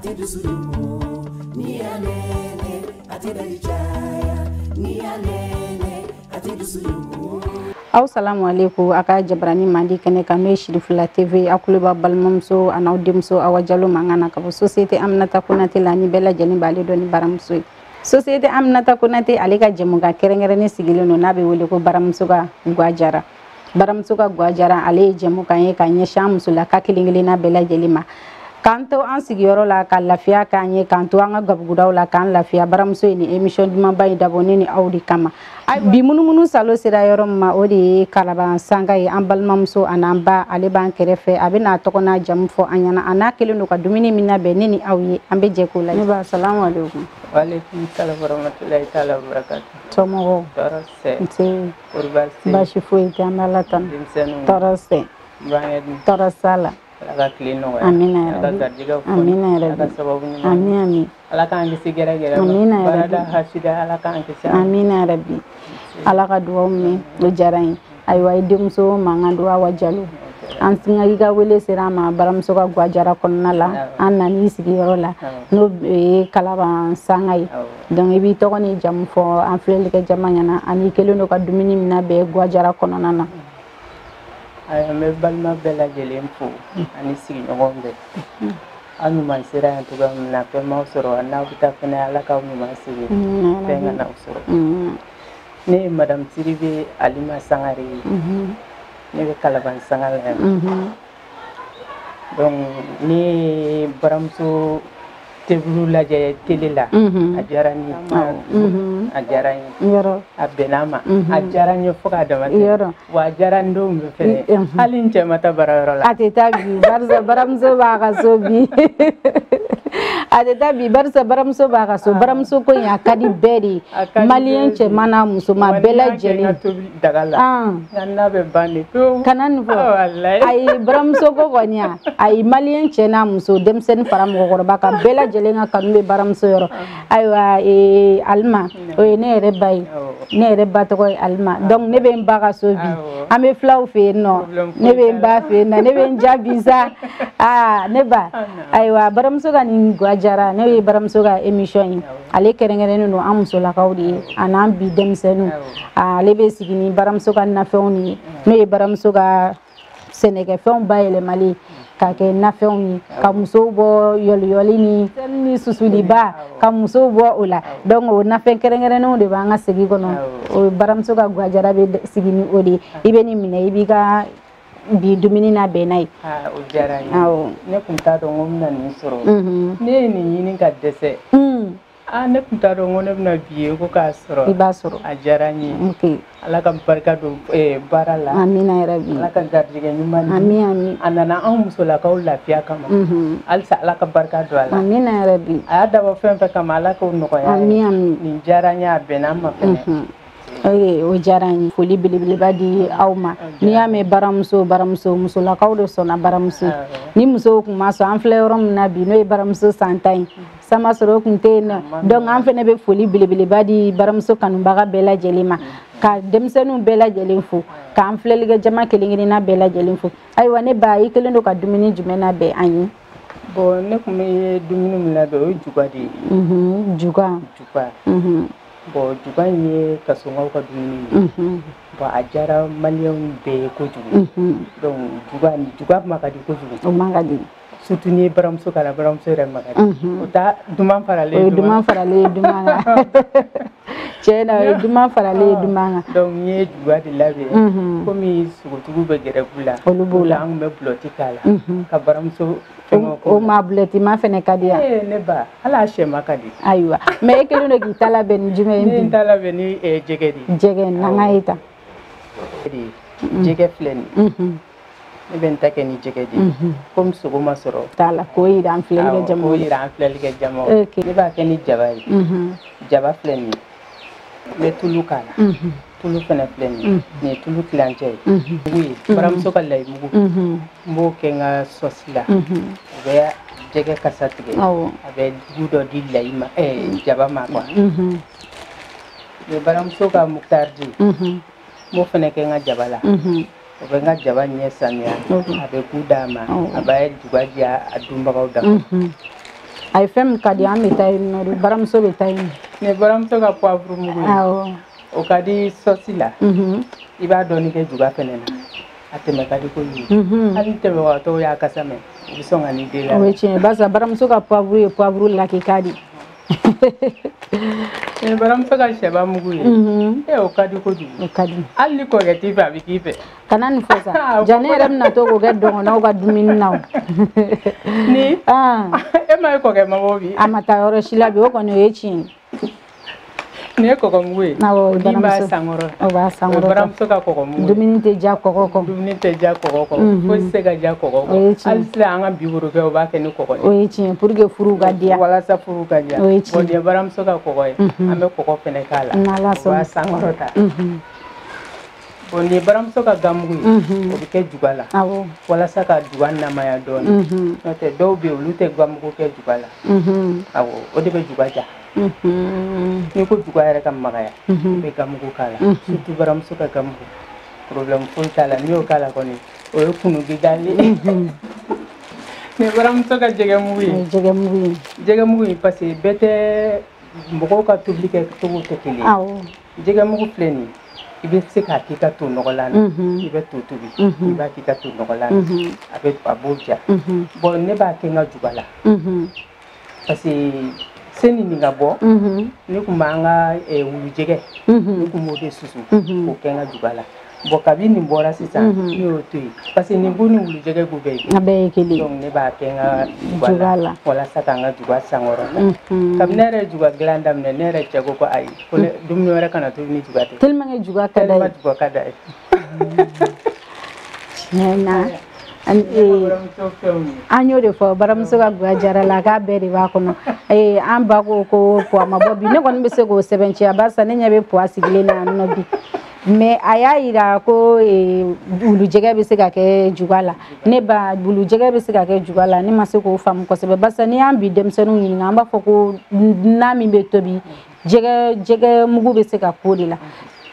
ati dusuru ni alele ati darijaya ni alele ati dusuru. Assalamu alaikum aka jabrani mandi kene kanu Shirifula TV akuluba balmamso anaudimso awajalo mangana ka société Aminata Konate la ni bela jeni bale doni baramso société Aminata Konate ale ka jemuga kerengerene sigileno na be wele ko baramso ga gwajara ale jemuga ye ka nyesha musula ka kilingilina bela jelima kanto an sigiyoro la ka lafiya ka nye kanto an gabgudaw la kan lafiya baramso ni émission duma bayi daboni ni awdi kama bi munumunu salo sira yoro ma odi kalaban sanga yi an balmamso anamba ale ban kerefe abina tokona jam fo anyana anakele no ka dumini minna be ni awye ambe je ko la ba assalamu alaikum wa alaikum salam wa rahmatullahi ta'ala wa barakatuh tomo torose nti urbalse bashi fo jamala tan torose torosala ala klino wa amina rabbi amin ala kan gisi gera amina barada hasida ala kan gisi amina rabbi ala ka duwa mi do jarain aywa idimso manga duwa wajalu an singa iga wele sirama baramso ka gwajara konna la an nani sigi yoro la no kalaba sangai donc ibi to ni jam fo an flele ke jamanyana ani kelo no ka dumini mina be gwajara konna na ay me balma bela jelempo ani sigi ngombe anu man sira en tuga na pe ma usoro na buta fena ala ka mu man sigi penga na usoro ne madam Siribe Alima Sangare ne be kalaban sangala donc ni baramso tebulu la je telila ajarani ajarani yoro abenama ajarani foka da mate wa jarando mbe fene halin ce mata bararo la ateta bi barza baramso ba ka so bi ateta bi barza baramso ba ka so baramso ko ya kadi beri malien ce mana muso ma bela jeli dagala yanna be bani to kanan fo ay baramso ko gonya ay malien ce na muso demsen faram ko ba ka bela lenga kanube baramso yoro aywa alma o ne rebay ne rebato ko alma donc ne be mbaga sobi ame flaw fe no ne be mba fe na ne be njabisa ne ba aywa baramso ga ni gwajara ne be baramso ga émission ale kerengere no amso la kawdi anan bi demsenu ale be sigini baramso ga na fewni ne baramso ga Sénégal fon bayele mali ka ke nafeoni ka muso bo yoli ni susuli ba ka muso bo ola donc o nafen kerengere no de ba nga sigi kono o baramso ka gwajara be sigi ni odi ibeni mine ibiga bi dumini na benai o jarani ne kunta do ngomna ni soro ne ni yini ka dese ne kunta do ngone na biye ko ka soro iba soro ajarani okay ala ka barka do barala amina rabbi ala ka gardige nyumani amin anana an musola ka lafiya kama alsa ala ka barka do ala amina rabbi ada ba fen fe kama ala ko no ko ya amin ni jaranya benama fene o jarani foli belebele badi awma ni ame baramso muso la kawdo sona baramso ni muso kuma so an fleurom na bi no baramso santai sama soro kunte na donc an fene be foli belebele badi baramso kanu baga bela jelima ka demsenu bela jelinfu ka an fleliga jama kelingini na bela jelinfu aywa ne ba yikelendo ka dumini jumena be anyi bo ne kuma dumini mila be o juga di juga bo juga ye kasonga ka dumini bo ajara malion be ko jugu donc juga makadi ko jugu o magadi surtout ni baramso kala baramso re magadi o ta duman farale dumanga chena duman farale dumanga donc ye juga di labe komi sugutugu be gere bula olubula ang me bloti kala ka baramso o ma bleti ma fene kadia ne ba ala shema kadi aywa me ekelo no gitala ben jume ni tala beni jege nanga ita jege fleni ne ben take ni jege di comme suguma soro tala ko ira an fleli ke jamo ne ba ke ni jabai jaba fleni me tulu kala tulu fana fleni ne tulu klanje oui baramso kala mugu mbo ke nga sosila be jege kasatige abe gudo di laima jaba ma kwa be baramso ka muktarji mo fana ke nga jabala be nga jaba nyesanya abe kudama abe jugaja adumba kauda ay fem kadi am tay no baramuso be tay ne baramuso ka poivre mugu o kadi sauce la iba doni ke juga fenena ateme kadi ko yi ali teme wa to ya kasame bisonga ni de la o chine basa baramuso ka poivre la ke kadi ne baramuso ka sheba mugu e o kadi ko ju o kadi ali ko ke tifa bi kife kanan fosa janeram na to go get don na ga dumin naw ni e mai ko ke mabobi amata oro shila bi o ko no yechin ne ko ko muwe di ba sangoro o ba sangoro baramuso ka ko muwe duminite ja ko duminite ja ko fo se ga ja ko alsla anga biwuro ke o ba ke ni ko o yechin pour que furu ga dia wala sa furu ga dia o de baramuso ka ko ame ko fene kala ba sangoro ta bon ni baramuso ka gamugu o bi ke jugala wala sa ka juganna maya don note do be olute gamugu ke jugala awo o de be jugaja ni ko juga yɛrɛ ka magaya be gamugu kala surtout baramuso ka gamugu problème foyi t'a la ni y'o kala kɔni o ye kunu gidali ni baramuso ka jɛgɛmugu ye jɛgɛmugu ye parce que bɛɛ tɛ mɔgɔw ka tobili kɛ cogo tɛ kelen jɛgɛmugu filɛ nin i bɛ se k'a k'i ka to nɔgɔlan na i bɛ to tobi i b'a k'i ka to nɔgɔlan na a b'o ja bon ne b'a kɛ n ka juga la parce que seni ni ka bɔ ne kun b'an ka wulu jɛgɛ ne kun b'o de susu k'o kɛ n ka juga la bon kabi nin bɔra sisan ne y'o to yen parce que nin bu ni wulu jɛgɛ b'u bɛɛ ye a bɛɛ ye kelen donc ne b'a kɛ n ka juga la walasa k'an ka juga sankɔrɔ kabi ne yɛrɛ juga dilan daminɛ ne yɛrɛ cɛ ko ayi ko dumuni wɛrɛ kana tobi ni juga tɛ tellement que juga ka d'a ye juga ka d'a ye an y'o de fɔ baramuso ka guya jara la k'a bɛɛ de b'a kɔnɔ an ba ko puwa ma bɔ bi ne kɔni bɛ se k'o sɛbɛntiya barisa ne ɲɛ bɛ puwa sigilen na yan nɔ bi mais a y'a yira ko wulu jɛgɛ bɛ se ka kɛ juga la ne ba wulu jɛgɛ bɛ se ka kɛ juga la ne ma se k'o faamu kosɛbɛ barisa n'i y'an bi denmisɛnninw ɲininka an b'a fɔ ko na min bɛ tobi jɛgɛ mugu bɛ se ka k'o de la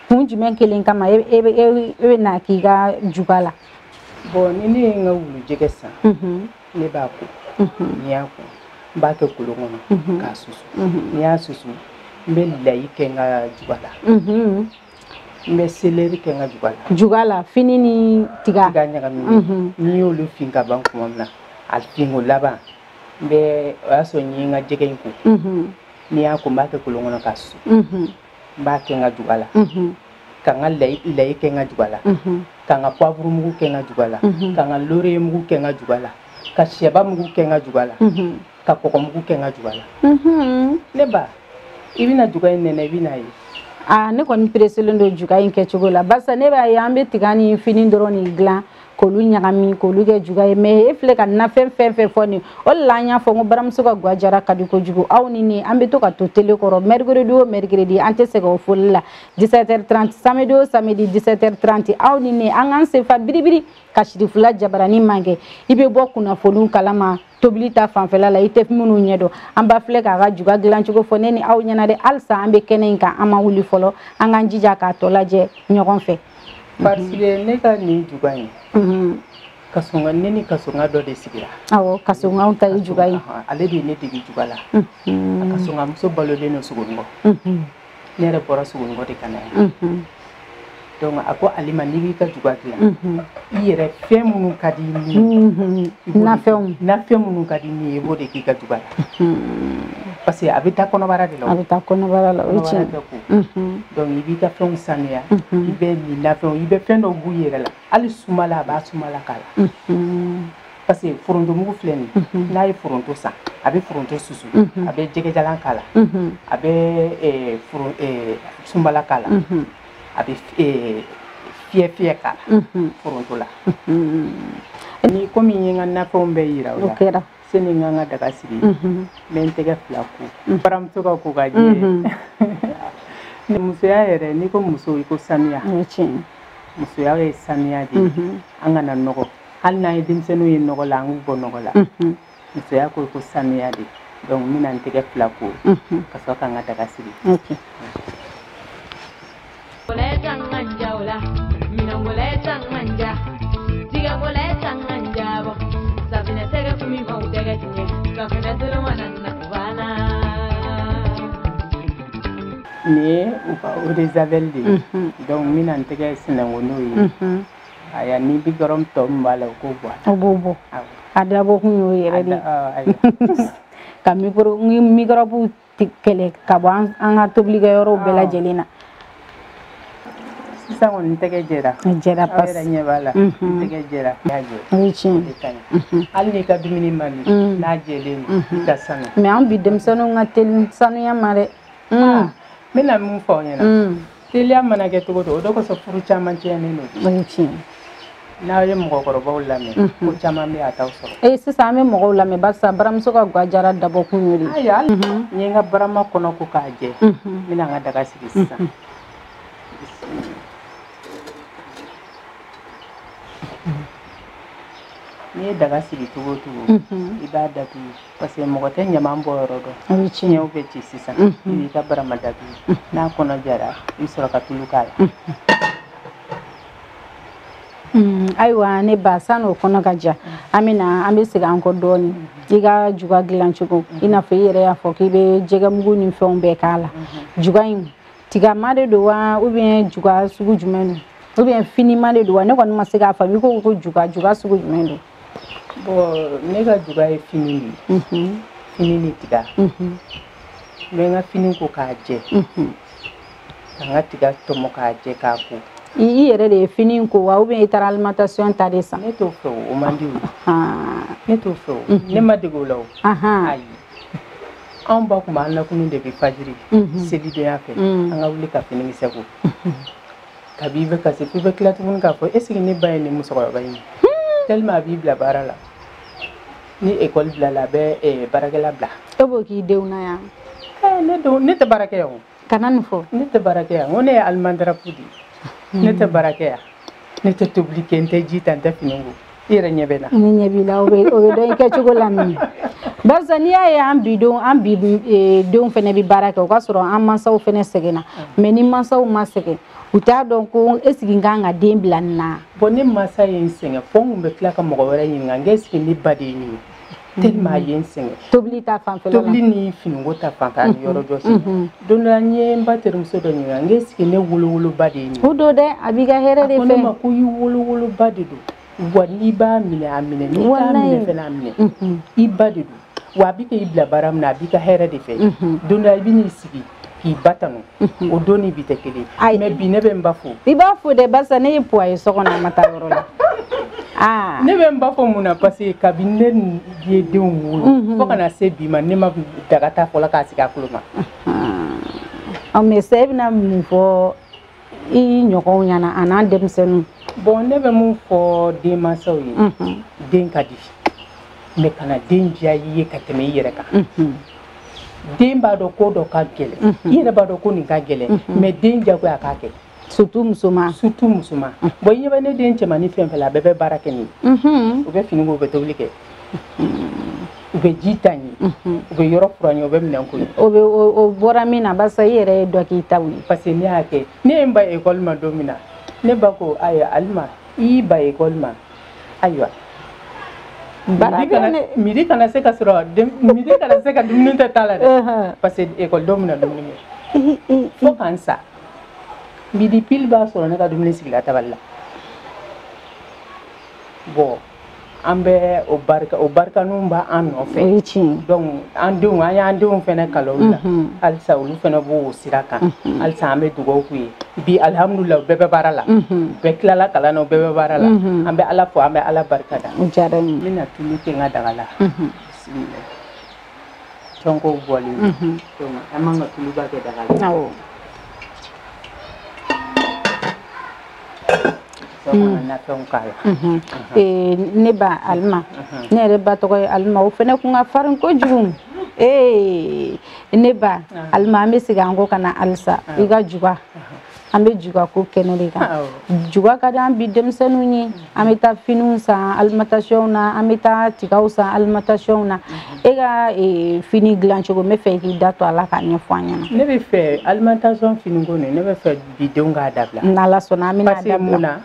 kun jumɛn kelen kama e bɛ na k'i ka juga la bon ni ne ye n ka wulu jɛgɛ san ne b'a ko n'i y'a ko n b'a kɛ kolon kɔnɔ k'a susu n'i y'a susu n bɛ layi kɛ n ka juga la n bɛ seleri kɛ n ka juga la fini ni tiga ɲagaminen n'i y'olu fin ka ban tuma min na a finko laban n bɛ o y'a sɔrɔ n ye n ka jɛgɛ in ko n'i y'a ko n b'a kɛ kolon kɔnɔ k'a susu n b'a kɛ n ka juga la ka n ka layi kɛ n ka juga la ka n ka poivre mugu kɛ n ka juga la ka n ka laurier mugu kɛ n ka juga la ka sɛba mugu kɛ n ka juga la ka kɔgɔ mugu kɛ n ka juga la ne ba i bɛna juga in nɛnɛ i bɛna ye ne kɔni pereselen don juga in kɛcogo la barisa ne b'a ye an bɛ tiga ni fini dɔrɔn de dilan k'olu ɲagami k'olu kɛ juga ye mais e filɛ ka nafɛn fɛn fɛn fɔ nin o de la an y'a fɔ n ko baramuso ka guwa jara ka di kojugu aw ni ne an bɛ to ka to tele kɔrɔ mercredi o mercredi an tɛ sɛgɛn o foli la 17h30 samedi o samedi 17h30 aw ni ne an k'an senfa biribiri ka sirifula jabarani man kɛ i bɛ bɔ kunnafoniw kalama tobili ta fanfɛla la i tɛ minnu ɲɛ dɔn an ba filɛ k'a ka juga dilancogo fɔ ne ni aw ɲɛna dɛ halisa an bɛ kɛnɛ in kan an ma wuli fɔlɔ an k'an jija k'a tɔ lajɛ ɲɔgɔn fɛ parce que ne ka nin juga in kasonga ne ni kasonga dɔ de sigira awɔ kasonga ta ye juga in ale de ye ne dege juga la a kasonga muso balolen no sogonikɔ ne yɛrɛ bɔra sogonikɔ de ka na yan donc a ko ale ma n'i b'i ka juga dilan i yɛrɛ fɛn minnu ka di ni nafɛn minnu ka di ni i b'o de k'i ka juga la parce que a bɛ taa kɔnɔbara de la a bɛ taa kɔnɔbara la o ye tiɲɛ donc i b'i ka fɛnw sanuya i bɛ nin nafɛnw i bɛ fɛn dɔw b'u yɛrɛ la hali sumala a b'a sumala k'a la parce que foronto mugu filɛ nin n'a ye foronto san a bɛ foronto susu a bɛ jɛgɛjalan k'a la a bɛ sumala k'a la a bɛ fiyɛ k'a la foronto la ni komi n ye n ka nafɛnw bɛɛ yira o la sani n ka n ka daga sigi n bɛ n tɛgɛ fila ko baramuso ka ko ka jɛ musoya yɛrɛ n'i ko muso i ko sanuya musoya ye sanuya de an kana nɔgɔ hali n'an ye denmisɛnninw ye nɔgɔ la an k'u bɔ nɔgɔ la musoya ko sanuya de donc n bɛna n tɛgɛ fila ko ka sɔrɔ ka n ka daga sigi Sabina tega kumi mau tega tinye, kakuna tulu manana. ni o de zavel de donc mina ntege sinango no yi aya ni bi gorom to mbala ko bo bobo ada bo ku yere di ka micro bu tikele ka bo an ha tobliga yoro bela jelina sisa on ntege jera pas era nyebala ntege jera yaje wichi alni ka dumini mani na jele ni ka sanu me an bi dem sanu ngatel sanu ya mare mina mun fo nyena telia mana ke to do ko so furu chama chene no wichi na ye mo ko ro lame ko chama me ataw so sisa me mo lame ba sa baram so ka gwajara dabo kunyuri aya nyenga barama kono ko kaje mina nga daga sigi sisa ni daga sigi tugo iba datu parce que mo te nyama mboro do wichi nyaw be ci sisa ni ka barama datu na kono jara isoro ka tulukala aiwa ne ba sano kono gaja amina ambe siga anko doni diga juga gilanchugo ina fe yere ya fo kibe jega mugu ni fombe kala juga in tiga made do wa ou bien juga sugu jumenu ou bien fini made do wa ne kon masiga fa bi ko juga sugu jumenu bo ne ga juga e fini ni tiga me nga fini ko ka je nga tiga to mo ka je ka ko yere de fini ko wa ou bien itara alimentation ta de sa ne to fo o mandi ne to fo ne ma de go law ayi an ba kuma na kunu de bi fajiri seli de ya fe an ga wuli ka fini seko kabibe ka se be klatu mun ka fo est-ce que ne ba ni muso ba yi tellement bibla barala ni école bla la be barakela bla to bo ki deuna ya ne te barake yo kanan fo ne te barake ya ngone almandra pudi ne te barake ya ne te publique nte jita nte finungu ire nyebena ni nyebila o be do ke chugo lami bazania ya ambido don fene bi barake o ka soro an mansaw fene segena mais ni mansaw ma sege uta donc esigi nganga dembla na boni masa yin singa fongu be klaka mo wara yin nganga esigi ni badi ni tellement yin singa tobli ta fan fele tobli ni finungo ta fan kan yoro josi don la nye mbaterum so do yin nganga esigi ne wulu badi ni udo de abiga here de fe ma ku wulu badi do wani ba mine amine ni ta mine fe na amine ibadi do wa bi ke ibla baram na bi ka here de fe don la bi ni sigi ki batanu o doni bitekele mais bi ne be mbafo ibafo de basa ne poye sokona mata yoro la ne be mbafo muna parce que kabine die de ngulu fo kana se bi ma ne ma daga ta fola ka sika kuluma o me se na mu fo i nyoko nyana anan dem senu bon ne be mu fo de masawi den kadi me kana den jayi ka teme yere ka den ba do ko do ka gele yere ba do ko ni ka gele mais den jago ya ka ke surtout musuma bo yeba ne den chema ni fem fela bebe barake ni o be fini go be to like o be jitani o be yoro fronyo o be mnen ko o bora mina basa yere do ki tawi parce que ni ake ne mba école ma domina ne ba ko aya alma i ba école ma aywa midi kana se ka sura midi kana se ka dumuni ta tala parce que école domina dumuni fo kansa midi pil ba sura ne ka dumuni sigla taballa bo ambe o barka numba an no fe donc andu andu fene kalola alsa ulu fene bo siraka alsa ambe dugo kuyi bi alhamdulillah bebe barala be klala kala no bebe barala ambe ala fo ambe ala barkada jare mina tulu ke ngadagala bismillah tonko boli to amanga tulu ba ke dagala ne ba alma ne re ba to alma o fene ku nga farin ko jugum ne ba alma me siga ngo kana alsa iga juga ambe juga ko kenele ka juga kada ambi dem senuni ameta finunsa alimentation na ameta tikausa alimentation na ega fini glancho go me fe ki dato ala ka nyefanya ne be fe alimentation fini go ne be fe bidon ga dabla na la sona mina dabla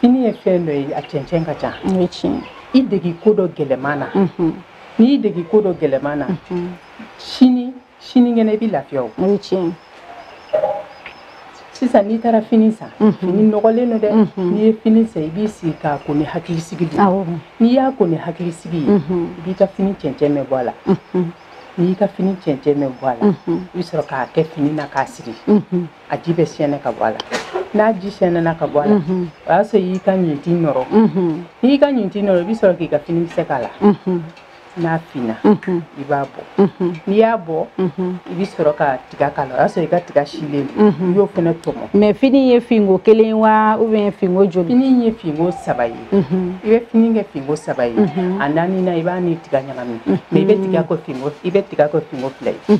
fini e fe no a chenchenga cha wichi idegi kodo gelemana ni idegi kodo gelemana shini sini ngene bi lafiya o o tiɲɛ sisan n'i taara fini san fini nɔgɔlen no dɛ n'i ye fini san i b'i sigi k'a ko ni hakilisigi de n'i y'a ko ni hakilisigi ye i b'i ka fini cɛncɛn mɛn bɔ a la n'i y'i ka fini cɛncɛn mɛn bɔ a la i bɛ sɔrɔ k'a kɛ fini na k'a siri a ji bɛ sɛnɛ ka bɔ a la n'a ji sɛnɛna ka bɔ a la o y'a sɔrɔ i y'i ka ɲinti nɔrɔ n'i y'i ka ɲinti nɔrɔ i bɛ sɔrɔ k'i ka fini kisɛ k'a la n'a finna i b'a bɔ n'i y'a bɔ i bɛ sɔrɔ ka tiga k'a la o y'a sɔrɔ i ka tiga silen i y'o fana tɔmɔ mais fini ye finko kelen wa ou bien finko joli fini ye finko 3 ye i bɛ fini kɛ finko 3 ye a naaninan i b'a ni tiga ɲagami mais i bɛ tiga kɛ finko 2 ye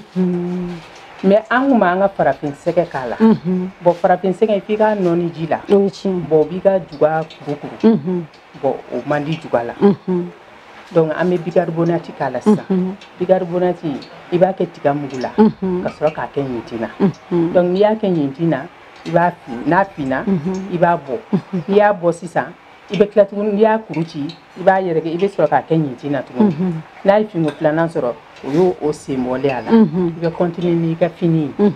mais an kun b'an ka farafin sɛgɛ k'a la bon farafin sɛgɛ f'i k'a nɔɔni ji la bon b'i ka juga kurukuru bon o man di juga la donc an bɛ bicarbonate k'a la sisan bicarbonate i b'a kɛ tiga mugu la ka sɔrɔ k'a kɛ ɲintin na donc n'i y'a kɛ ɲintin na i b'a fin n'a finna i b'a bɔ n'i y'a bɔ sisan i bɛ tila tuguni n'i y'a kuru ci i b'a yɛrɛkɛ i bɛ sɔrɔ k'a kɛ ɲintin na tuguni n'a ye finko 2nan sɔrɔ o y'o sen bɔlen a la i bɛ continuer n'i ka fini ye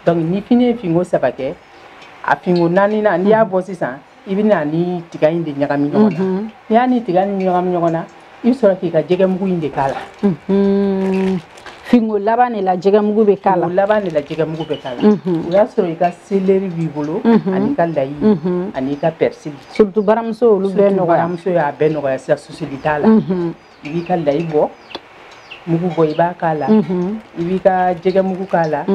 donc ni fini ye finko 3 kɛ a finko 4nan n'i y'a bɔ sisan i bɛ na ni tiga in de ɲagami ɲɔgɔn na n'i y'a ni tiga in ɲagami ɲɔgɔn na i bɛ sɔrɔ k'i ka jɛgɛ mugu in de k'a la finko laban de la jɛgɛ mugu bɛ k'a la finko laban de la jɛgɛ mugu bɛ k'a la o y'a sɔrɔ i ka seleri b'i bolo ani ka layi ani ka persil surtout baramuso olu bɛɛ nɔgɔya baramuso y'a bɛɛ nɔgɔya sisan susuli t'a la i b'i ka layi bɔ mugu bɔ i b'a k'a la i b'i ka jɛgɛ mugu k'a la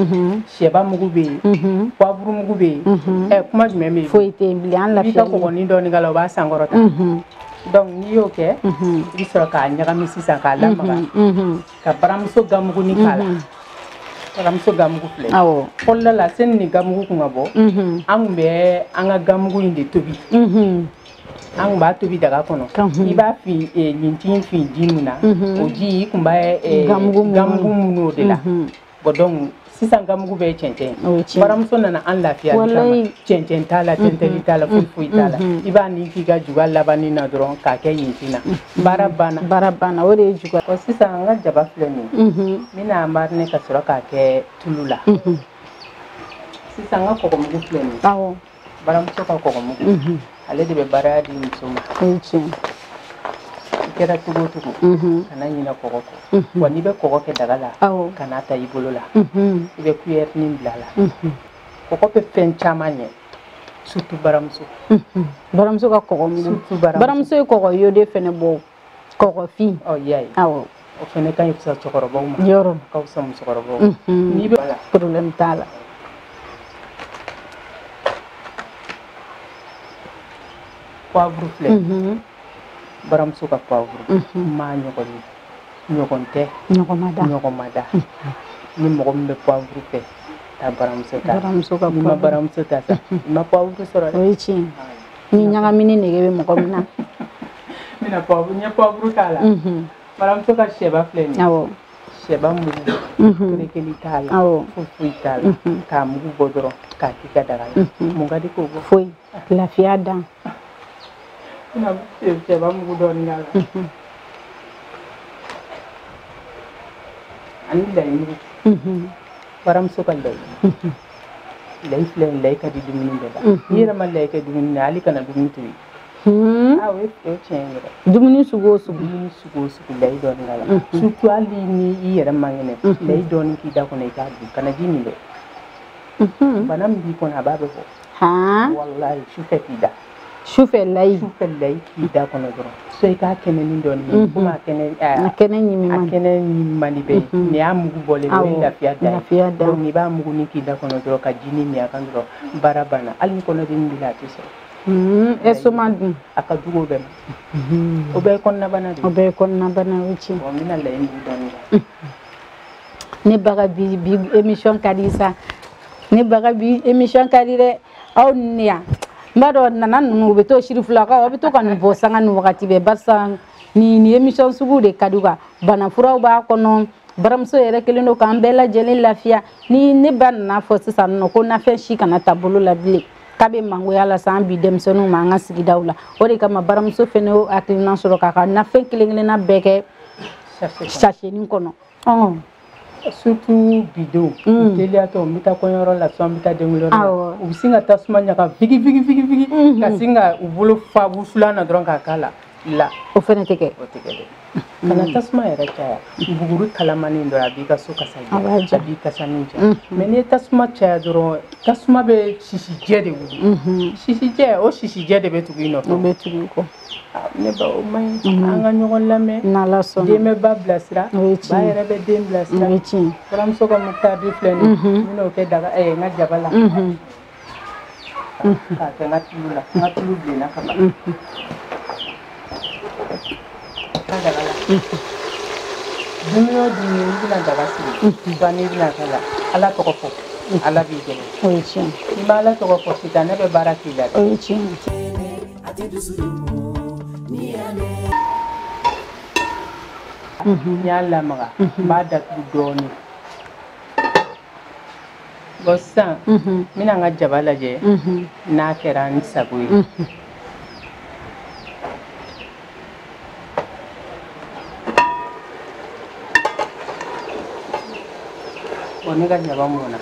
sɛba mugu bɛ yen poivre mugu bɛ yen kuma jumɛn bɛ yen foyi tɛ yen bilen an i b'i ka lafiyalen kɔgɔnin dɔɔni k'a la o b'a sankɔrɔta donc n'i y'o kɛ i bɛ sɔrɔ k'a ɲagami sisan k'a lamaga ka baramuso gamuguni k'a la baramuso gamugu filɛ fɔlɔ la sani ni gamugu kun ka bɔ an kun bɛ an ka gamugu in de tobi an kun b'a tobi daga kɔnɔ i b'a fin ɲintin fin ji min na o ji i kun b'a gamugu mun o de la bon donc sisan gamugu bɛɛ ye cɛncɛn baramuso nana an lafiya kama cɛncɛn t'a la tɛntɛli t'a la foyi foyi t'a la i b'a ni k'i ka juga labanni na dɔrɔn k'a kɛ ɲintin na baara banna o de ye juga sisan an ka jaba filɛ nin ye n bɛna mariner ka sɔrɔ k'a kɛ tulu la sisan an ka kɔgɔmugu filɛ nin ye baramuso ka kɔgɔmugu ale de bɛ baara di muso ma i kɛra cogo o cogo kana ɲinɛ kɔgɔ kɔ wa n'i bɛ kɔgɔ kɛ daga la kana ta i bolo la i bɛ cuillère bila a la kɔgɔ bɛ fɛn caman ɲɛ surtout baramuso baramuso ka kɔgɔmugu baramuso ye kɔgɔ yode fɛnɛ bɔ kɔgɔfin i y'a ye o fɛnɛ ka ɲi fisa cɛkɔrɔbaw ma yɔrɔ ka fisa musokɔrɔbaw n'i bɛ problème t'a la poivre filɛ baramuso ka poivre maa ɲɔgɔn tɛ ɲɔgɔnmada ni mɔgɔ min bɛ poivre fɛ taa baramuso ta n'i ma baramuso ta sa i ma poivre sɔrɔ dɛ o ye tiɲɛ ni ɲagamini nege bɛ mɔgɔ min na n ye poivre k'a la baramuso ka sɛba filɛ nin ye sɛba mugu kerekeli t'a la foyi t'a la k'a mugu bɔ dɔrɔn k'a k'i ka daga la mun ka di k'o bɔ foyi lafiya dan sɛba mugu dɔɔni k'a la ani layi mugu baramuso ka layi layi filɛ nin layi ka di dumuni bɛɛ la n'i yɛrɛ ma layi kɛ dumuni na hali kana dumuni tobi o ye tiɲɛ yɛrɛ dumuni sugu o sugu layi dɔɔni k'a la surtout hali ni i yɛrɛ man kɛnɛ layi dɔɔni k'i da kɔnɔ i k'a dun kana ji min dɛ bana min b'i kɔnɔ a b'a bɛ bɔ walayi sufɛ k'i da sufɛ layi k'i da kɔnɔ dɔrɔn so i k'a kɛnɛnin dɔɔni ye komi a kɛnɛ ɲimimani bɛ ye nin y'a mugu bɔlen o ye lafiya da ye donc i b'a muguni k'i da kɔnɔ dɔrɔn ka jinin min a kan dɔrɔn baara banna hali ni kɔnɔdimi b'i la a tɛ sɔrɔ estomac dun a ka jugu o bɛɛ ma o bɛɛ ye kɔnɔnabana de ye o bɛɛ ye kɔnɔnabana o tiɲɛ bon n bɛna layi mugu dɔɔni ne baga bi émission ka di sa ne baga bi émission ka di dɛ aw ni ne yan n b'a dɔn nana ninnu u bɛ to sirifilakaw aw bɛ to ka nin bɔ sanga ni wagati bɛɛ barisa nin émission sugu de ka di u ka banafuraw b'a kɔnɔ baramuso yɛrɛ kelen don k'an bɛɛ lajɛlen lafiya ni ne ba nana fɔ sisan nɔ ko nafɛn si kana ta bolo la bilen k'a bɛ mangoya lase an bi denmisɛnninw ma an ka sigidaw la o de kama baramuso fɛnɛ y'o hakilina sɔrɔ k'a ka nafɛn kelen kelenna bɛɛ kɛ sachet kɔnɔ surtout bidon teliato mita ko yoro la so mita de ngolo u singa tasuma nyaka vigi ka singa u bolo fa bu fulana dron ka kala la o fene teke kana tasuma yara caya buguru kalamani ndo abi ka so kasa abi kasa ninja mais ni tasuma caya dron tasuma be sisi jede wu sisi je o sisi jede be tugu ino o be tugu ko ne ba o mai anga ñogon lame na la so deme ba blasira ba yere be dem blasira ram so ko mukta di fleni mino ke daga nga jabala ka ke ngatulu bi na kaba Dumio dini bila daga siri bani bila kala ala to ko ala bi jene o ci mala to ko sita ne be baraki la o ci yalla maga ba da doni bossa mina nga jabala je na keran sabuyi oni ga jaba mona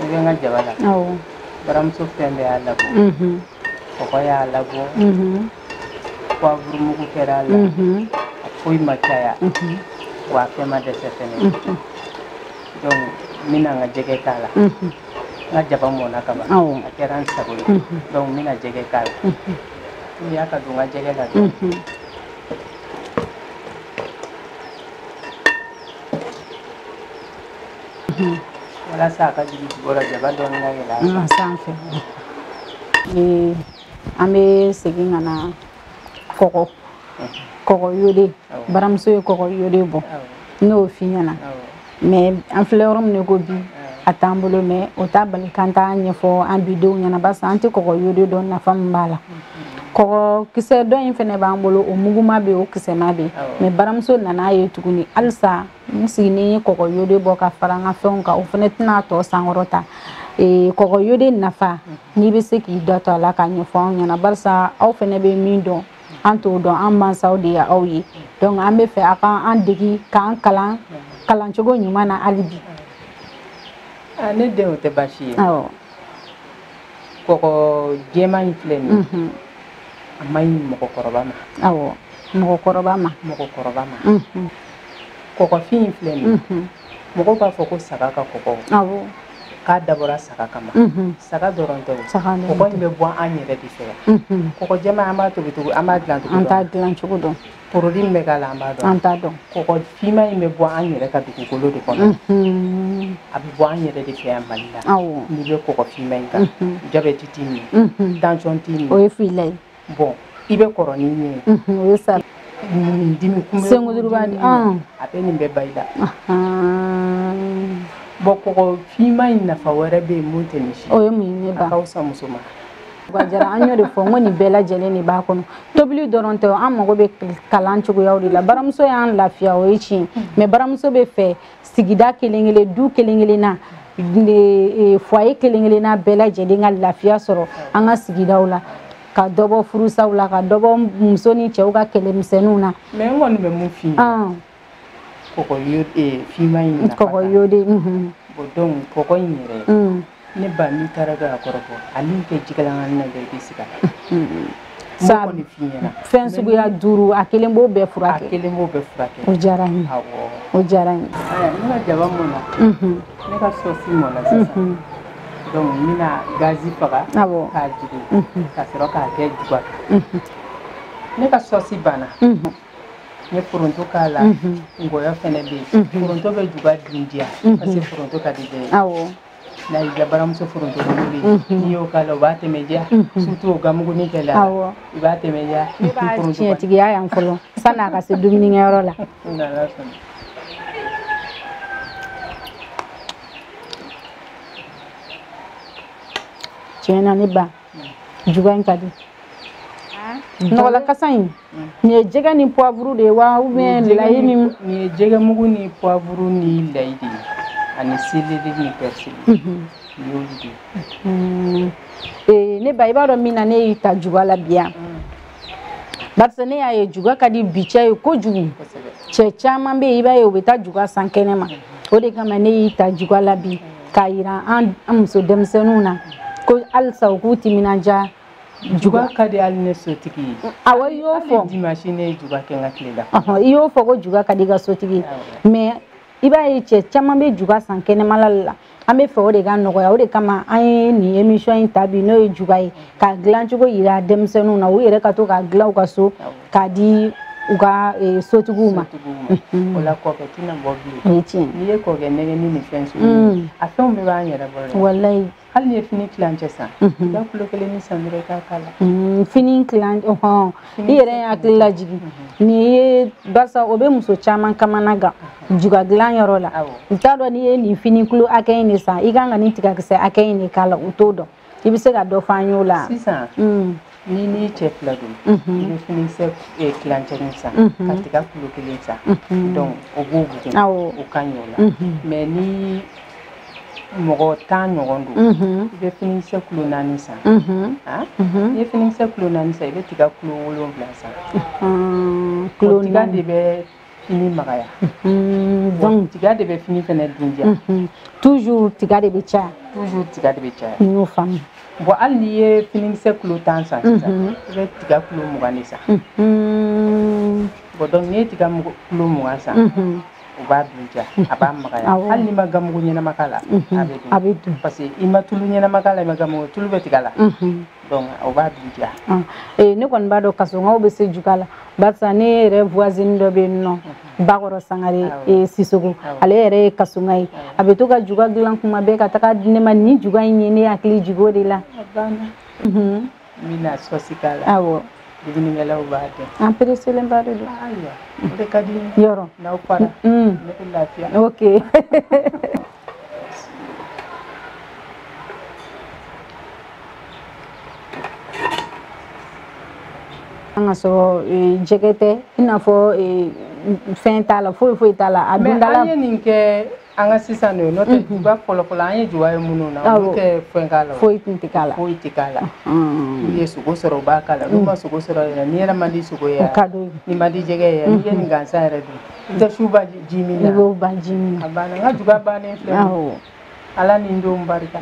ni nga jabala baram so pembe ala ko ya ala bo kwa vurmu ko kera ala koy makaya wa fema de setene donc mina nga jege kala nga jaba mona kaba akeran sabuli donc mina jege kala ya ka dunga jege la wala sa ka jigi bora jaba don nga yela sanfe ni ame segin ana koko yode baramso koko yode bo no finyana mais en fleurum ne go bi atambolo mais o tabal kanta nyefo ambido nyana basa anti koko yode don na fam bala koko kise don infene bambolo o muguma be o kise mabe mais baramso nana ye tuguni alsa nisini koko yode bo ka faranga fonka o fenetna to sangorota koko yode nafa ni be se ki dota la ka nyefo nyana basa au fene be mindo anto don an man saudi ya auyi donc an be fe akan an digi kan kalan cogo nyuma na alibi ne de o te bashi koko jema ni fleni amai moko koroba ma moko koroba ma koko fin fleni moko ba foko sagaka koko ka dabora saka kama saka doronto koko ni be bo an yere di fe koko jema amba to bitu amba glan to do produit me kala amba do anta do koko fima ni be bo an yere ka du ko lo de kono abi bo an yere di fe amanda ni be koko fima nga jabe titini tension tini o e file bon ibe koroni ni o sa dimi kumbe sengo durubadi apeni be baida boko fima ina fawara be mutenishi o yemi ne ba kausa musuma gwajara anyo de fo ngoni bela jele ni ba kono tobli doronte am mo be kalanchu go yawdi la baramso yan lafiya o yichi me baramso be fe sigida kelengele du kelengele na foyer kelengele na bela jele ngal lafiya soro anga sigida wala ka dobo furusa wala ka dobo musoni cheuga kelemsenuna me ngoni be mu fi koko yode fima ina koko yode bodon koko nyere ne ba mi taraga koroko ani ke jigala na be bisika sa fen sugu ya duru akelembo be furake o jarani o jarani na jaba mona ne ka sosi mona sasa donc mina gazi faga ka jigi ka sero ka ke jigwa ne ka sosi bana ne furonto kala ngoya fene be furonto be juga dindia parce que furonto ka dige na iga baramso furonto be ni yo kala bate meja surtout gamugo ni kala ibate meja furonto tiye tigi ya yan folo sana ka se dumni ngero la na son tiena ni ba juga nkadi no la kasain ni jega ni poivre de wa ou bien laini ni jega mugu ni poivre ni laidi ani céleri ni persil ne ba ibaro mina ne ita juga la bien barisa ne y'a ye juga ka di bi cɛ ye kojugu cɛ caman bɛ yen i b'a ye u bɛ taa juga san kɛnɛ ma o de kama ne y'i ta juga la bi k'a yira an muso denmisɛnninw na ko halisa u k'u timinanja juga ka di hali ne sotigi ye awɔ i y'o fɔ dimanche ne ye juga kɛ n ka tile la i y'o fɔ ko juga ka di i ka sotigi ye mais i b'a ye cɛ caman bɛ juga san kɛnɛmala la an bɛ fɛ o de ka nɔgɔya o de kama an ye nin émission in ta bi n'o ye juga ye ka dilan cogo yira denmisɛnninw na u yɛrɛ ka to ka dilan u ka so k'a di u ka sotigiw ma o la kɔkɛ tɛna bɔ bilen n'i ye kɔkɛ nɛgɛni ni fɛn sugu a fɛnw bɛɛ b'an yɛrɛ bolo wallahi hali ni ye fini kilancɛ san i ka kulo kelen ni san dɔrɔn i k'a kala fini kilancɛ i yɛrɛ y'a hakili lajigi n'i ye barisa o bɛ muso caman kamana gan juga dilan yɔrɔ la u t'a dɔn n'i ye nin fini kilo hakɛ in de san i kan ka nin tigakisɛ hakɛ in de k'a la u t'o dɔn i bɛ se ka dɔ f'an ye o la sisan ni n'i cɛ fila don i bɛ finikisɛ kilancɛ min san ka tiga kulo kelen san donc o b'o bugun o ka ɲi o la mais ni mɔgɔ 10 ɲɔgɔn don i bɛ finikisɛ kulo 4 san n'i ye finikisɛ kulo 4 san i bɛ tiga kulo 7 san kulo tiga de bɛ fini magaya donc tiga de bɛ fini fɛnɛ dundiya toujours tiga de bɛ caya toujours tiga de bɛ caya n y'o faamu bon hali n'i ye finikisɛ kulo 10 san sisan i bɛ tiga kulo 20 de san bon donc n'i ye tiga kulo 20 san o b'a dundiya a b'a magaya hali n'i ma gamugu ɲɛnama k'a la a bɛ dun parce que i ma tulu ɲɛnama k'a la i ma gamugu tulu bɛ tiga la donc o b'a dundiya ne kɔni b'a dɔn kasɔngɔw bɛ se juga la barisa ne yɛrɛ voisine dɔ bɛ yen nɔ Bakɔrɔ Sangare Sisoko ale yɛrɛ ye kasɔngɔ ye a bɛ to ka juga dilan kuma bɛɛ ka taga di ne ma ni juga in ye ne hakili jigin o de la n bɛna sɔsi k'a la awɔ dumunikɛlaw b'a dɔn an pereselenba de don ayiwa o de ka di yɔrɔ n'aw fara ne bɛ lafiya ok an ka sɔrɔ jɛgɛ tɛ i n'a fɔ fɛn t'a la foyi t'a la a dundala mais an ye nin kɛ an ka sisan n'o n'o tɛ juga fɔlɔ an ye juga ye minnu na olu tɛ fɛn k'a la foyi tun tɛ k'a la foyi tɛ k'a la n'u ye sogo sɔrɔ u b'a k'a la n'u ma sogo sɔrɔ yɛrɛ n'i yɛrɛ man di sogo ye n'i man di jɛgɛ ye n'i ye nin gansan yɛrɛ dun i tɛ su ba ji min na i b'o ba ji min na a banna n ka juga bannen filɛ ala ni n denw barika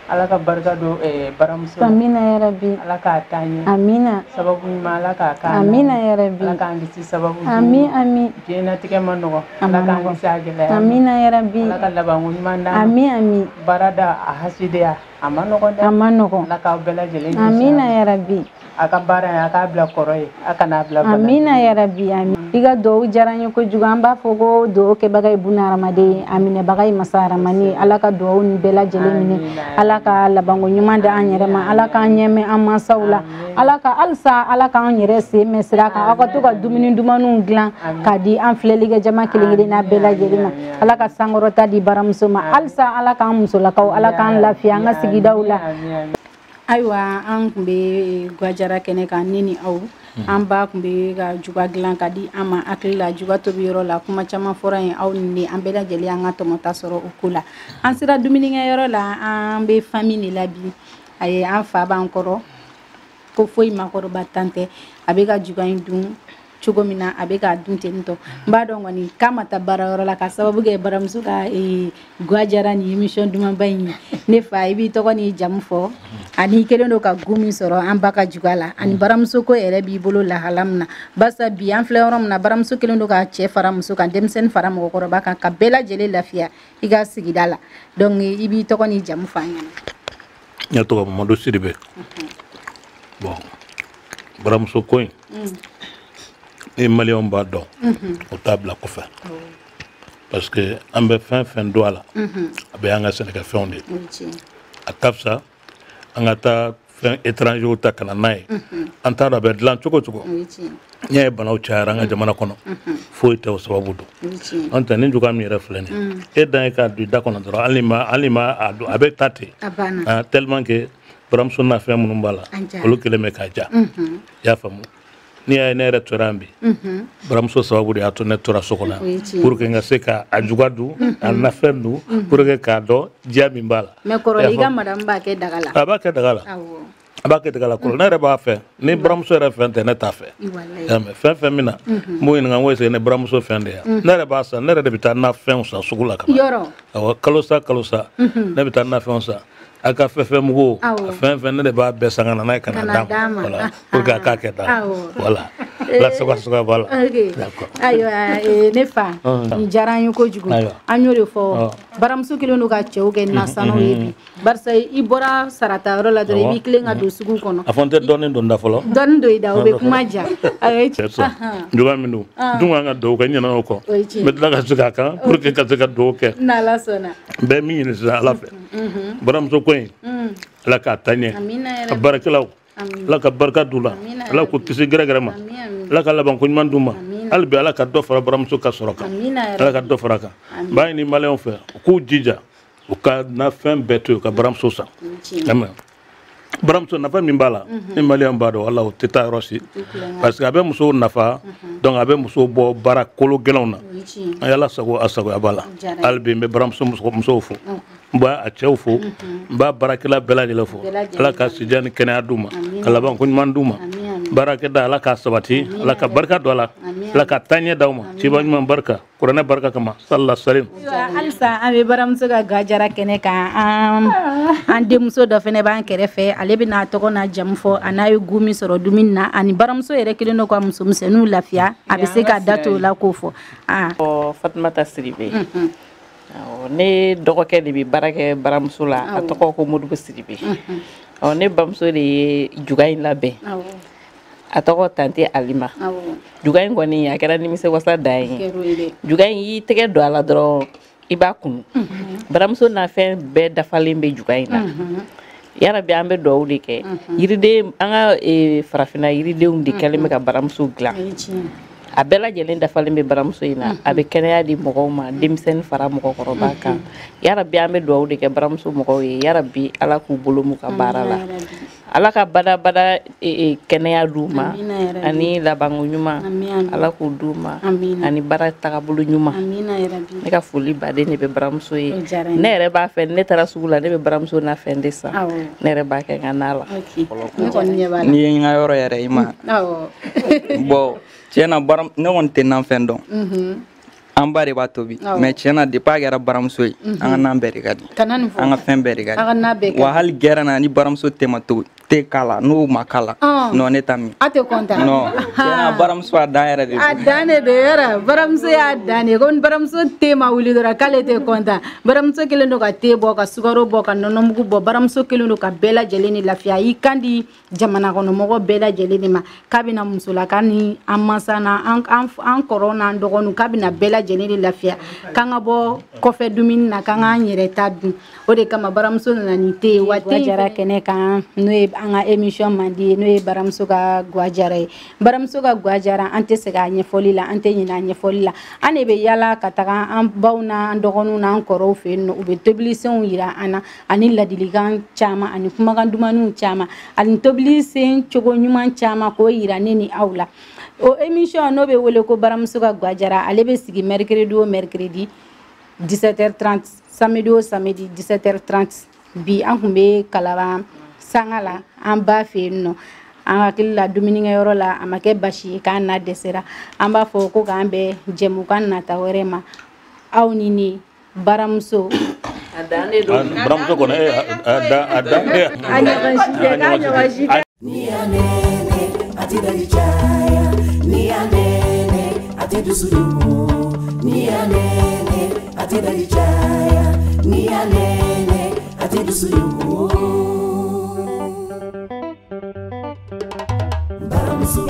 ala ka barika don baramuso amina yarabi ala k'a taa ɲɛ amina sababu ɲuman ala k'a k'a amina yarabi ala k'an kisi sababu ami diɲɛlatigɛ ma nɔgɔ ala k'an kisi a gɛlɛya amina yarabi ala ka labanko ɲuman d'an ami barada a hasidiya a ma nɔgɔn dɛ a ma nɔgɔn ala k'aw bɛɛ lajɛlen kisi amina yarabi a ka baara in a k'a bila kɔrɔ ye a kana bila bana amina yarabi ami i ka duwawu diyara n ye kojugu an b'a fɔ ko duwawu kɛbaga ye buna hadamaden a minɛbaga ye masa haramani ala ka duwawu nin bɛɛ lajɛlen minɛ ala ka labanko ɲuman di an yɛrɛ ma ala k'an ɲɛmɛ an mansaw la ala ka halisa ala k'an yɛrɛ sen mɛn sira kan aw ka to ka dumuni dumanniw dilan k'a di an filɛlikɛ jama kelen kelenna bɛɛ lajɛlen ma ala ka sankɔrɔta di baramuso ma halisa ala k'an musolakaw ala k'an lafiya an ka sigidaw la ayiwa an tun bɛ Guajara kɛnɛ kan ne ni aw an ba tun bɛ ka juga dilan ka di an ma hakili la juga tobi yɔrɔ la kuma caman fɔra yen aw ni an bɛɛ lajɛlen an ka tɔmɔta sɔrɔ o ko la an sera dumunikɛyɔrɔ la an bɛ famille la bi a ye an fa b'an kɔrɔ ko foyi makɔrɔba tan tɛ a bɛ ka juga in dun cogo min na a bɛ k'a dun ten tɔ n b'a dɔn kɔni k'a ma taa baarayɔrɔ la ka sababu kɛ baramuso ka Guajara ni émission dumanba in ye ne fa i b'i tɔgɔ n'i jamu fɔ ani kelen don ka gu min sɔrɔ an ba ka juga la ani baramuso ko yɛrɛ b'i bolo lahala min na barisa bi an filɛ yɔrɔ min na baramuso kelen don ka cɛ fara muso kan denmisɛnnin fara mɔgɔkɔrɔba kan ka bɛɛ lajɛlen lafiya i ka sigida la donc i b'i tɔgɔ n'i jamu fɔ an ɲɛna. Ne tɔgɔ Mamadu Sidibe. Bon baramuso ko in ni maliyɛnw b'a dɔn o t'a bila kɔfɛ parce que an bɛ fɛn fɛn don a la a bɛ an ka sɛnɛkɛfɛnw de a ka fisa an ka taa fɛn étrangers ta ka na n'a ye an t'a dɔn a bɛ dilan cogo cogo n'i ye banaw cayara an ka jamana kɔnɔ foyi tɛ o sababu don n'o tɛ ni juga min yɛrɛ filɛ nin ye e dan ye k'a don i da kɔnɔ dɔrɔn hali ma a don a bɛ taa ten tellement que baramuso n'a fɛn minnu b'a la olu kelen bɛ k'a ja i y'a faamu n'i y'a ye ne yɛrɛ tora yan bi baramuso sababu de y'a to ne tora so kɔnɔ pour que n ka se ka a juga dun a nafɛn dun pour que k'a dɔn diya min b'a la mais kɔrɔlen i ka madame b'a kɛ daga la a b'a kɛ daga la aba ke tigala ko ne re ba fe ni bramso re fe ne ta fe ya me fe mina mo ina ngwe se ne bramso fe ya ne re ba sa ne re de bita na fe sa sugula ka yoro awa kalosa ne bita na fe sa aka fe mugo fe ne de ba be sanga na kana dam voilà pour ka ke da voilà la soga voilà d'accord ayo ne fa ni jaran ko jugu anyore fo baramsu kilo no ga chewge na sano yebi barsa ibora sarata ro la dore bi klenga do sugu kono afonte donen don da folo don do ida obe kuma ja ay juga minu dunga nga do ka nyana ko met la ga suga ka pour que ka suga do ke na la sona be mi ni sa la fe baramsu ko la ka tanye barakalaw la ka barka dula la ko kisi gere ma la ka laban ko nyman duma albi ala ka do fara baramsu ka soroka ala ka do fara ka bay ni maleon fe ku jija o ka na fen beto ka baramsu sa amen baramsu na fa min bala ni maleon bado wala o teta rosi parce que abe muso nafa donc abe muso bo bara kolo gelona ayala sago asago abala albi me baramsu muso fo ba a cɛw fo ba barakɛla bɛɛ lajɛlen fo ala ka sijan ni kɛnɛya d'u ma ka laban ko ɲuman d'u ma baarakɛda ala ka sabati ala ka barika don a la ala ka taaɲɛ d'aw ma ciba ɲuman barika kuranɛ barika kama sallallahu salim halisa an bɛ baramuso ka gajara kɛnɛ kan an denmuso dɔ fɛnɛ b'an kɛrɛfɛ ale bɛna tɔgɔ n'a jamu fɔ a n'a ye gu min sɔrɔ dumuni na ani baramuso yɛrɛ kelen don ka musomisɛnninw lafiya a bɛ se ka da t'o la k'o fɔ Fatumata Sidibe ne dɔgɔkɛ de bɛ baara kɛ baramuso la a tɔgɔ ko Modibo Sidibe ne bamuso de ye juga in labɛn a tɔgɔ tante Alima juga in kɔni a kɛra nimisi wasa dan ye juga in y'i tɛgɛ don a la dɔrɔn i b'a kunu baramuso na fɛn bɛɛ dafalen bɛ juga in na yarabi an bɛ dugawu de kɛ yiriden an ka farafinna yiridenw de kɛlen bɛ ka baramuso dilan a bɛɛ lajɛlen dafalen bɛ baramuso in na a bɛ kɛnɛya di mɔgɔw ma denmisɛnnin fara mɔgɔkɔrɔba kan yarabi an bɛ dugawu de kɛ baramuso mɔgɔw ye yarabi ala k'u bolo mu ka baara la ala ka badabada kɛnɛya d'u ma ani labanko ɲuman ala k'u d'u ma ani baara tagabolo ɲuman ne ka foli baden de bɛ baramuso ye ne yɛrɛ b'a fɛ ne taara sugu la ne bɛ baramuso na fɛn de san ne yɛrɛ b'a kɛ n ka na la ni ye n ka yɔrɔ yɛrɛ i ma bon tiɲɛna ne kɔni tɛ nan fɛn dɔn an ba de b'a tobi mais tiɲɛna depuis a kɛra baramuso ye an ka nan bɛɛ de ka di an ka fɛn bɛɛ de ka di wa hali gɛrɛ na ni baramuso tɛ ma tobi tɛ kala n'o ma kala non ne t'a min a tɛ content non tiɲɛna baramuso a dan yɛrɛ de a dan de don yɛrɛ baramuso y'a dan de ko ni baramuso te ma wuli dɔrɔn k'ale tɛ content baramuso kelen don ka te bɔ ka sukaro bɔ ka nɔnɔmugu bɔ baramuso kelen don ka bɛɛ lajɛlen ni lafiya i kan di jamana kɔnɔ mɔgɔ bɛɛ lajɛlen de ma k'a bɛna musolaka ni an mansa na an kɔrɔw n'an dɔgɔninw k'a bɛna bɛɛ lajɛlen de lafiya k'an ka bɔ kɔfɛ dumuni na k'an k'an yɛrɛ ta dun o de kama baramuso nana ni te wa te jara kɛnɛ kan n'o ye an ka émission mandi ye n'o ye baramuso ka gwajara ye baramuso ka gwajara an tɛ segin a ɲɛfɔli la an tɛ ɲinɛ a ɲɛfɔli la an de bɛ yala ka taga an baw n'an dɔgɔninw n'an kɔrɔw fɛ yen nɔ u bɛ tobilisɛnw yira an na ani ladilikan caman ani kumakan dumanniw caman ani tobili sen cogo ɲuman caman k'o yira ne ni aw la o émission n'o bɛ wele ko baramuso ka gwajara ale bɛ sigi mercredi o mercredi 17h30 samedi o samedi 17h30 bi an kun bɛ Kalaban sanga la an b'a fɛ yen nɔ an hakili la dumunikɛyɔrɔ la a ma kɛ basi ye k'an na dɛsɛra an b'a fɔ ko k'an bɛ jɛmukan nata wɛrɛ ma aw ni ne baramuso baramuso kɔni a dan de a ɲɔgɔn si tɛ k'a ɲɔgɔn si tɛ Ni anene ati dalijaya, ni anene ati dusudumu, ni anene ati dalijaya, ni anene ati dusudumu. Baramuso